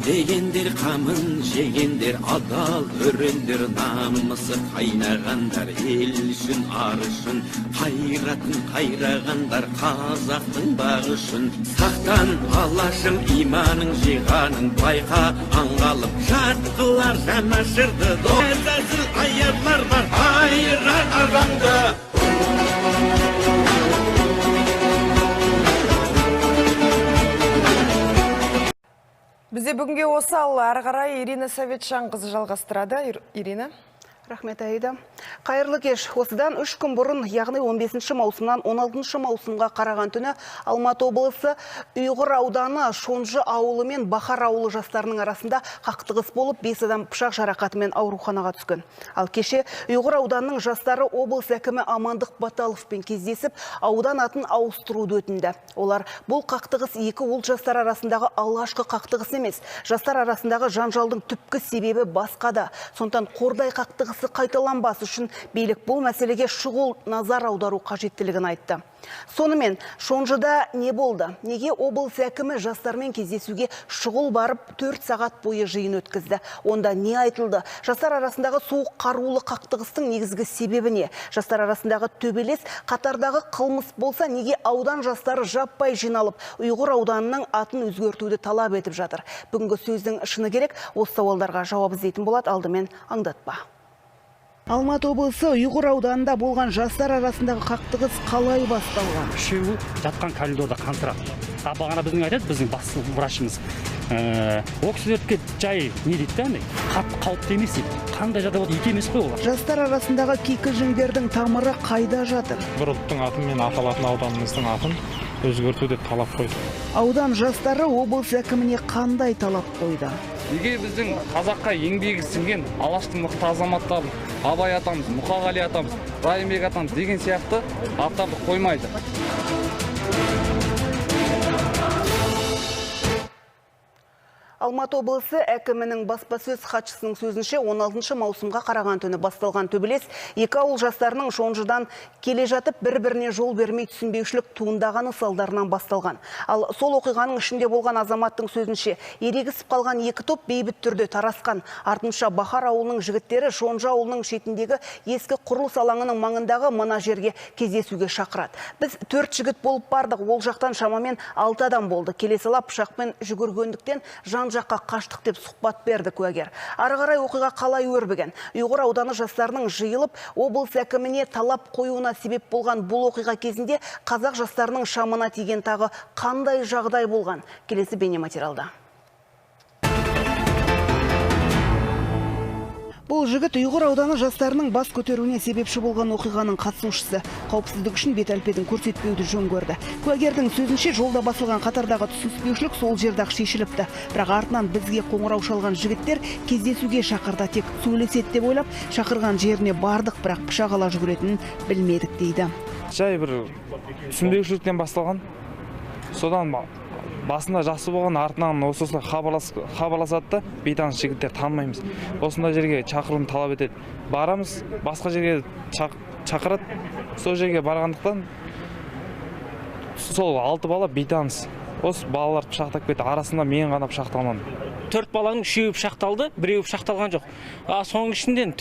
дегендер қамын жегендер адал өрендер намысы қайнағандар ел үшін ар үшін қайратын қайрағандар қазақтың бағы үшін сақтан алашым иманың жиғаның байқа аңғалып жатқылар жанашырды әзәзіл аярлар бар айырар ағаңды. Бізде бүгінге осы ал, ары қарай Ирина Советшан қызы жалғастырады. Ирина. Рахмет, Аида. Қайырлы кеш. Осыдан 3 күн бұрын, яғни 15 маусымнан 16 маусымға қараған түні Алматы облысы Ұйғыр ауданы Шонжы ауылы мен Бахар ауылы жастарының арасында қақтығыс болып, 5 адам пышақ жарақатымен ауруханаға түскен. Ал кеше Ұйғыр ауданының жастары облыс әкімі Амандық Баталовпен кездесіп, аудан атын ауыстыруды өтінді. Олар бұл қақтығыс екі ұлт жастар арасындағы алғашқы қақтығыс емес. Жастар арасындағы жанжалдың түпкі себебі басқа да. Сондықтан қордай қақтығысы қайталанбас үшін билік бұл мәселеге шұғыл назар аудару қажеттілігін айтты. Сонымен, Шонжыда не болды? Неге облыс әкімі жастармен кездесуге шұғыл барып 4 сағат бойы жиын өткізді? Онда не айтылды? Жастар арасындағы суық қарулы қақтығыстың негізгі себебі не? Жастар арасындағы төбелес қатардағы қылмыс болса, неге аудан жастары жаппай жиналып, Ұйғыр ауданының атын өзгертуді талап етіп жатыр? Бүгінгі сөздің шыны керек, осы сауалдарға жауап іздейтін болады, алдымен аңдатпа. Алматы облысы Ұйғыр ауданында болған жастар арасындағы қақтығыс қалай басталған? Үшеуі жатқан коридорда қансырады. Бағана біздің айтады, біздің бас врачымыз. Ол кісілерге жай не дейді, қауіпті емес дейді. Қандай жағдай болды, ит емес қой олар. Жастар арасындағы кикілжіңдердің тамыры қайда жатыр? Бір ұлттың атын мен аталатын ауданымыздың атын өзгерту деп талап қойды. Аудан жастары облыс әкіміне қандай талап қойды? Неге біздің қазаққа еңбегі сіңген алаштың мықты азаматтарын Абай атамыз, Мұқағали атамыз, Райымбек атамыз деген сияқты аттарды қоймайды? Алматы облысы әкімінің баспасөз хатшысының сөзінше 16 маусымға қараған түні басталған төбелес екі ауыл жастарының Шонжыдан келе жатып бір-біріне жол бермей түсінбеушілік туындағаны салдарынан басталған. Ал сол оқиғаның ішінде болған азаматтың сөзінше ерегісіп қалған екі топ бейбіт түрде тарасқан. Артынша Бахар ауылының жігіттері Шонжы ауылының шетіндегі ескі құрылыс алаңының маңындағы мына жерге кездесуге шақырады. Біз 4 жігіт болып бардық, ол жақтан шамамен 6 адам болды. Келе сала пышақпен жүгіргендіктен жаққа қаштық деп сұхбат берді куәгер. Ары қарай оқиға қалай өрбіген? Ұйғыр ауданы жастарының жиылып, облыс әкіміне талап қоюына себеп болған бұл оқиға кезінде қазақ жастарының шамына тиген тағы қандай жағдай болған? Келесі бейнематериалда. Бұл жігіт Ұйғыр ауданы жастарының бас көтеруіне себепші болған оқиғаның қатысушысы. Қауіпсіздік үшін бет әлпетін көрсетпеуді жөн көрді. Куәгердің сөзінше жолда басылған қатардағы түсініспеушілік сол жерде-ақ шешіліпті. Бірақ артынан бізге қоңырау шалған жігіттер кездесуге шақырды, тек сөйлеседі деп ойлап, шақырған жеріне бардық, бірақ пышақ ала жүгіретінін білмедік дейді. Жай бір түсінбеушіліктен басталған. Содан басында жақсы болған, артынан осылай хабарласады да, бейтаныс жігіттер танымаймыз. Осындай жерге шақыруын талап етеді. Барамыз, басқа жерге шақырады. Сол жерге барғандықтан сол 6 бала бейтаныс. Осы балалар пышақтап кетті. Арасында мен ғана пышақталмадым. 4 баланың 3-еуі пышақталды, 1-еуі пышақталған жоқ. Соның ішінден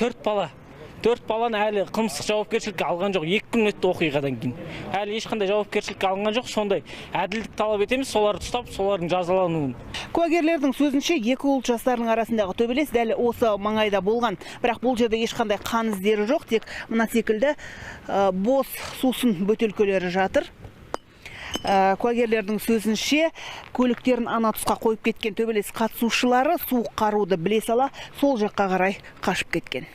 4 баланы әлі қылмыстық жауапкершілікке алған жоқ. 2 күн өтті оқиғадан кейін. Әлі ешқандай жауапкершілікке алынған жоқ. Сондай әділдік талап етеміз, соларды ұстап, солардың жазалануын. Куәгерлердің сөзінше екі ұлт жастарының арасындағы төбелес дәл осы маңайда болған. Бірақ бұл жерде ешқандай қан іздері жоқ, тек мына секілді бос сусын бөтелкелері жатыр. Куәгерлердің сөзінше көліктерін ана тұсқа қойып кеткен төбелес қатысушылары суық қаруды біле сала сол жаққа қарай қашып кеткен.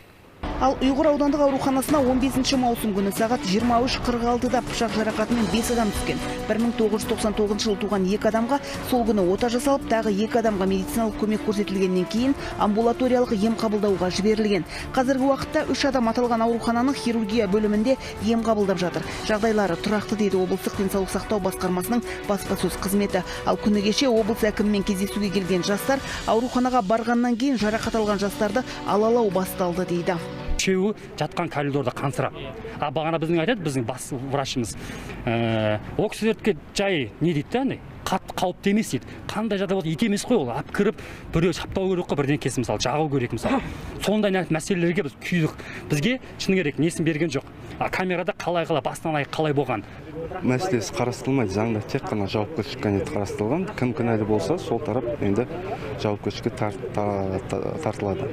Ал Ұйғыр аудандық ауруханасына 15 маусым күні сағат 23:46-да пышақ жарақатымен 5 адам түскен. 1999 жылы туған 2 адамға сол күні ота жасалып, тағы 2 адамға медициналық көмек көрсетілгеннен кейін амбулаториялық ем қабылдауға жіберілген. Қазіргі уақытта 3 адам аталған аурухананың хирургия бөлімінде ем қабылдап жатыр. Жағдайлары тұрақты дейді облыстық денсаулық сақтау басқармасының баспасөз қызметі. Ал күні кеше облыс әкімімен кездесуге келген жастар ауруханаға барғаннан кейін жарақат алған жастарды алалау басталды дейді. Үшеуі жатқан коридорда қансырады. Бағана біздің айтады, біздің бас врачымыз. Ол кісілерге жай не дейді, қатты қауіпті емес дейді. Қандай жағдай болды, ит емес қой ол. Ап кіріп біреу шаптау керек қой, бірдеңкесі мысалы жағу керек мысалы. Сондай мәселелерге біз күйдік. Бізге шыны керек несін берген жоқ. Камерада қалай бастан аяқ қалай болған. Мәселесі қарастырылмайды, заңда тек қана жауапкершілік комитеті қарастырылған. Кім кінәлі болса, сол тарап енді жауапкершілікке тартылады.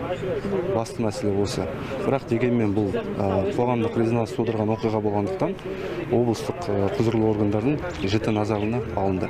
Басты мәселе осы. Бірақ дегенмен бұл қоғамдық резонанс тудырған оқиға болғандықтан облыстық құзырлы органдардың жіті назарына алынды.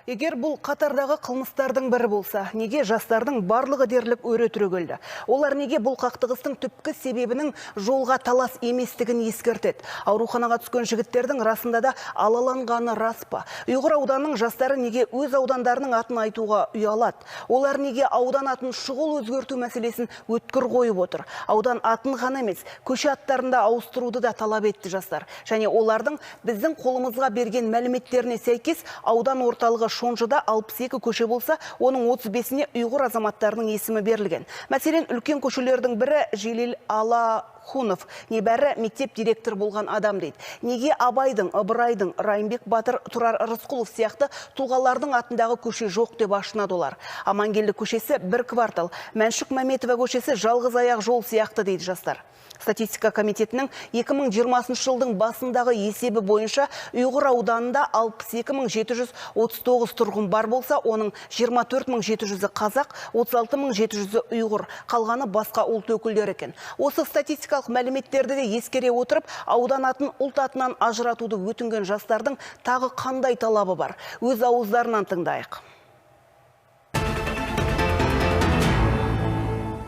Егер бұл қатардағы қылмыстардың бірі болса, неге жастардың барлығы дерлік өре түрегелді? Олар неге бұл қақтығыстың түпкі себебінің жолға талас еместігін ескертеді? Ауруханаға түскен жігіттердің расында да алаланғаны рас па? Ұйғыр ауданының жастары неге өз аудандарының атын айтуға ұялады? Олар неге аудан атын шұғыл өзгерту мәселесін өткір қойып отыр? Аудан атын ғана емес, көше аттарында ауыстыруды да талап етті жастар. Және олардың біздің қолымызға берген мәліметтеріне сәйкес аудан орталығы Шонжыда 62 көше болса, оның 35-іне ұйғыр азаматтарының есімі берілген. Мәселен, үлкен көшелердің бірі Желил Алахунов, небәрі мектеп директор болған адам дейді. Неге Абайдың, Ыбырайдың, Райымбек Батыр, Тұрар Рысқұлов сияқты тұлғалардың атындағы көше жоқ деп ашынады олар. Амангелді көшесі бір квартал, Мәншүк Мәметова көшесі жалғыз аяқ жол сияқты дейді жастар. Статистика комитетінің 2020 жылдың басындағы есебі бойынша Ұйғыр ауданында 62.739 тұрғын бар болса, оның 24.700-і қазақ, 36.700-і ұйғыр, қалғаны басқа ұлт өкілдері екен. Осы статистикалық мәліметтерді де ескере отырып, аудан атын ұлт атынан ажыратуды өтінген жастардың тағы қандай талабы бар? Өз ауыздарынан тыңдайық.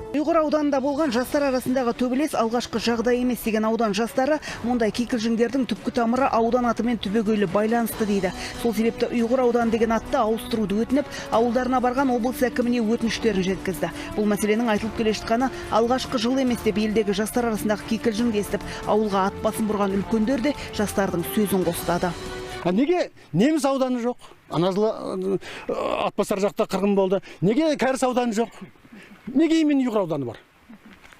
Ұйғыр ауданында болған жастар арасындағы төбелес алғашқы жағдай емес деген аудан жастары мұндай кикілжіңдердің түпкі тамыры аудан атымен түбегейлі байланысты дейді. Сол себепті Ұйғыр аудан деген атты ауыстыруды өтініп, ауылдарына барған облыс әкіміне өтініштерін жеткізді. Бұл мәселенің айтылып келе жатқаны алғашқы жыл емес деп елдегі жастар арасындағы кикілжіңді естіп, ауылға ат басын бұрған үлкендер де жастардың сөзін қостады. Неге неміс ауданы жоқ? Аназылы Атбасар жақта қырғын болды. Неге Кәріс ауданы жоқ? Неге емен Ұйғыр ауданы бар?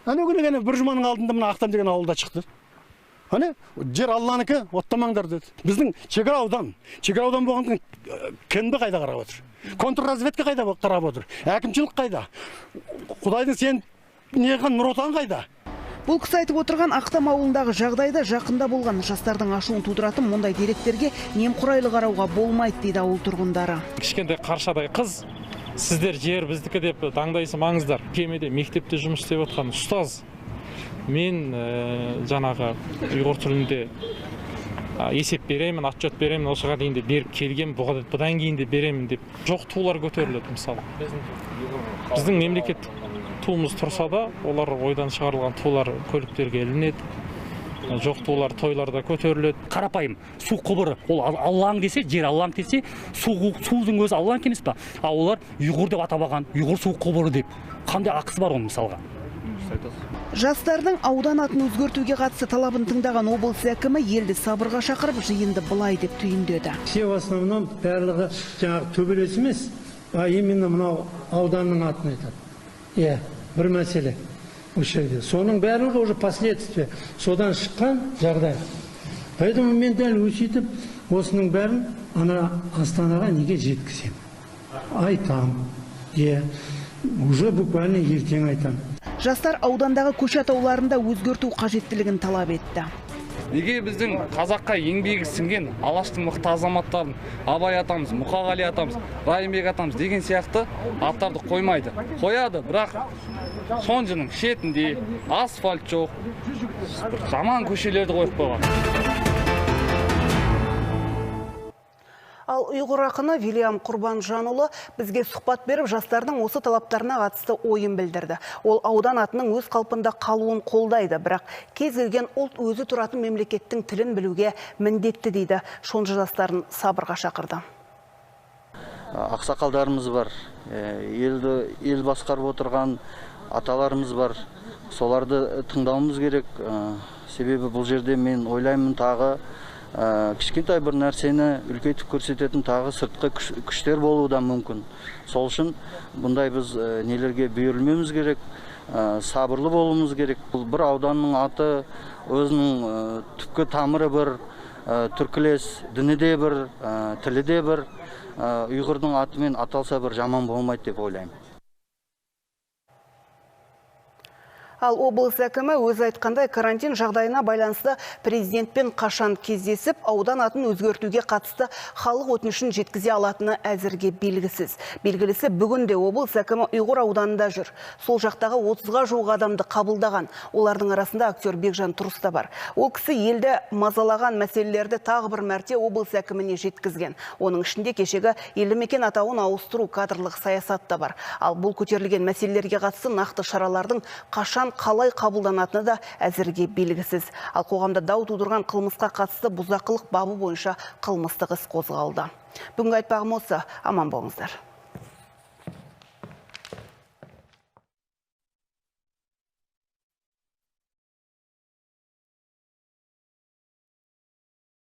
Әне күні бір жұманың алдында мына Ақтам деген ауылда шықты. Әне жер Алланыкі, оттамаңдар деді. Біздің шекара аудан болғандың кімді қайда қарап отыр? Контрразведка қайда қарап отыр? Әкімшілік қайда? Құдайдың сен неғын Нұр Отан қайда? Бұл кісі айтып отырған Ақтам ауылындағы жағдайда жақында болған жастардың ашуын тудыратын мұндай деректерге немқұрайлы қарауға болмайды дейді ауыл тұрғындары. Кішкентай қаршадай қыз, сіздер жер біздікі деп таңдайсымаңыздар. Кемеде мектепте жұмыс істеп отқан ұстаз. Мен жаңағы ұйғыр тілінде есеп беремін, отчет беремін, осыға дейін де беріп келген, бұдан кейін де беремін деп жоқ тулар көтеріледі мысалы. Біздің мемлекеттік туымыз тұрса да, олар ойдан шығарылған тулар көліктерге ілінеді. Жоқ тулар тойларда көтеріледі. Қарапайым су құбыры, ол Аллаң десе, жер Аллаң десе, судың өзі Аллаң емес па? Олар ұйғыр деп атап алған, ұйғыр су құбыры деп. Қандай ақысы бар оның мысалға? Жастардың аудан атын өзгертуге қатысты талабын тыңдаған облыс әкімі елді сабырға шақырып, жиынды былай деп түйіндеді. Все в основном барлығы жаңағы төбелес емес, именно мынау ауданның атын айтады. Бір мәселе. Соның барлығы уже последствия, содан шыққан жағдай. Поэтому мен дәл өсетіп, осының бәрін ана Астанаға неге жеткізем? Айтам. Уже буквально ертең айтам. Жастар аудандағы көше атауларында өзгерту қажеттілігін талап етті. Неге біздің қазаққа еңбегі сіңген алаштың мықты азаматтарын Абай атамыз, Мұқағали атамыз, Райымбек атамыз деген сияқты аттарды қоймайды? Қояды, бірақ Шонжының шетінде асфальт жоқ, жаман көшелерді қойып қойған. Ал ұйғыр ақыны Вильям Құрбанжанұлы бізге сұхбат беріп, жастардың осы талаптарына қатысты ойын білдірді. Ол аудан атының өз қалпында қалуын қолдайды, бірақ кез келген ұлт өзі тұратын мемлекеттің тілін білуге міндетті дейді. Шонжы жастарын сабырға шақырды. Ақсақалдарымыз бар, ел басқарып отырған аталарымыз бар. Соларды тыңдауымыз керек. Себебі бұл жерде мен ойлаймын тағы кішкентай бір нәрсені үлкейтіп көрсететін тағы сыртқы күштер болуы да мүмкін. Сол үшін бұндай біз нелерге бүйірілмеуіміз керек, сабырлы болуымыз керек. Бұл бір ауданның аты өзінің түпкі тамыры бір, түркілес, діні де бір, тілі де бір, ұйғырдың атымен аталса бір жаман болмайды деп ойлаймын. Ал облыс әкімі өз айтқандай карантин жағдайына байланысты президентпен қашан кездесіп, аудан атын өзгертуге қатысты халық өтінішін жеткізе алатыны әзірге белгісіз. Белгілісі бүгінде облыс әкімі Ұйғыр ауданында жүр. Сол жақтағы 30-ға жуық адамды қабылдаған. Олардың арасында актер Бекжан Тұрыс та бар. Ол кісі елді мазалаған мәселелерді тағы бір мәрте облыс әкіміне жеткізген. Оның ішінде кешегі елді мекен атауын ауыстыру кадрлық саясат та бар. Ал бұл көтерілген мәселелерге қатысты нақты шаралардың қашан қалай қабылданатыны да әзірге белгісіз. Ал қоғамда дау тудырған қылмысқа қатысты бұзақылық бабы бойынша қылмыстық іс қозғалды. Бүгінгі айтпағым осы. Аман болыңыздар.